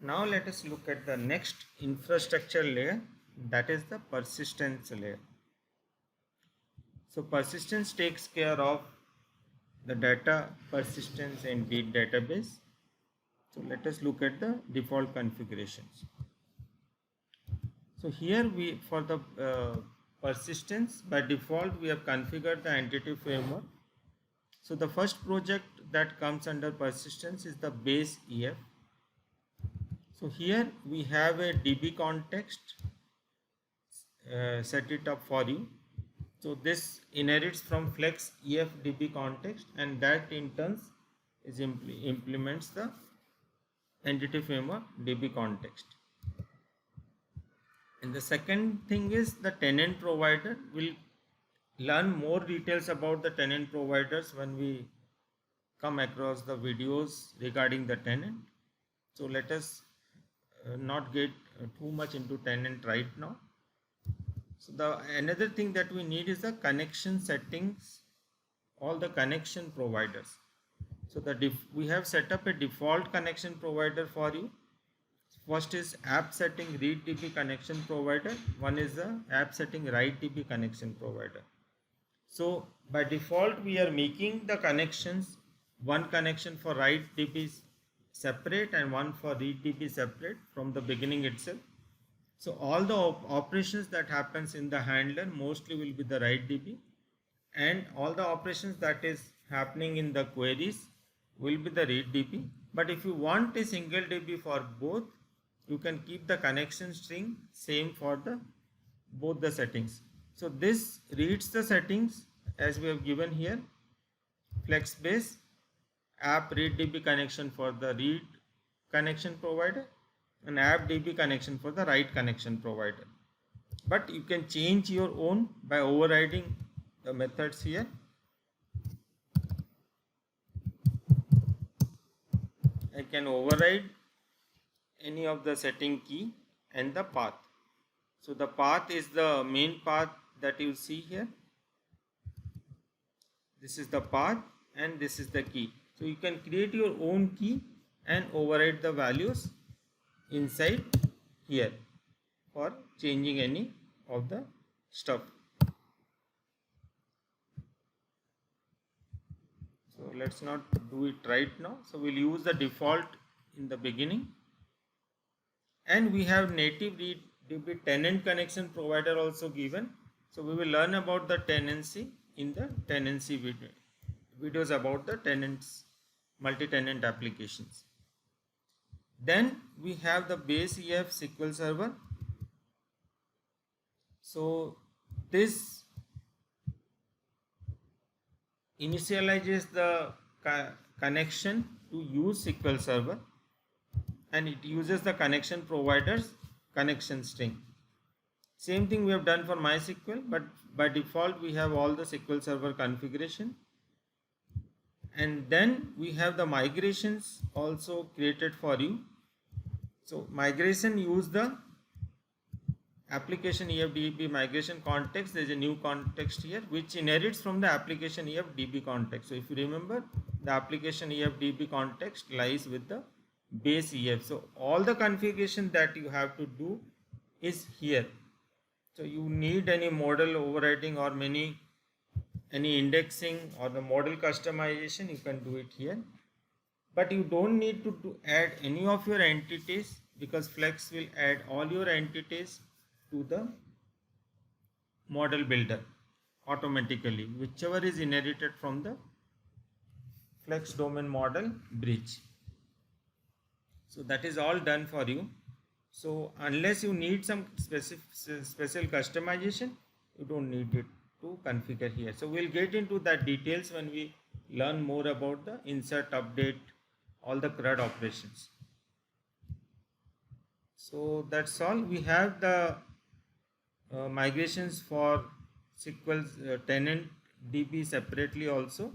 Now let us look at the next infrastructure layer, that is the persistence layer. So persistence takes care of the data persistence in the database. So let us look at the default configurations. So here we, for the persistence, by default we have configured the entity framework. So the first project that comes under persistence is the base EF. So here we have a DB context, set it up for you. So this inherits from Flex EF DB context, and that in turn is implements the entity framework DB context. And the second thing is the tenant provider. We'll learn more details about the tenant providers when we come across the videos regarding the tenant. So let us not get too much into tenant right now. So the another thing that we need is the connection settings, all the connection providers. So we have set up a default connection provider for you. First is app setting read-db connection provider. One is the app setting write-db connection provider. So by default we are making the connections, one connection for write-db separate and one for read-db separate from the beginning itself. So all the operations that happens in the handler mostly will be the write-db, and all the operations that is happening in the queries will be the read-db. But if you want a single DB for both, you can keep the connection string same for the both the settings. So this reads the settings as we have given here, FlexBase app read DB connection for the read connection provider and app DB connection for the write connection provider. But you can change your own by overriding the methods here. I can override any of the setting key and the path. So the path is the main path that you see here. This is the path and this is the key. So you can create your own key and override the values inside here for changing any of the stuff. So let's not do it right now. So we'll use the default in the beginning. And we have native read-db tenant connection provider also given. So we will learn about the tenancy in the tenancy videos about the tenants, multi-tenant applications. Then we have the base EF SQL Server. So this initializes the connection to use SQL Server, and it uses the connection provider's connection string. Same thing we have done for MySQL, but by default we have all the SQL Server configuration. And then we have the migrations also created for you. So migration use the application EFDB migration context. There is a new context here which inherits from the application EFDB context. So if you remember, the application EFDB context lies with the base EF. So all the configuration that you have to do is here. So you need any model overriding or any indexing or the model customization, you can do it here. But you don't need to add any of your entities, because Flex will add all your entities to the model builder automatically, whichever is inherited from the Flex domain model bridge. So that is all done for you. So unless you need some special customization, you don't need it to configure here. So we'll get into that details when we learn more about the insert, update, all the CRUD operations. So that's all. We have the migrations for SQL tenant DB separately also.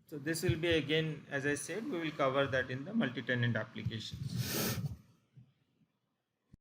So this will be, again, as I said, we will cover that in the multi-tenant applications.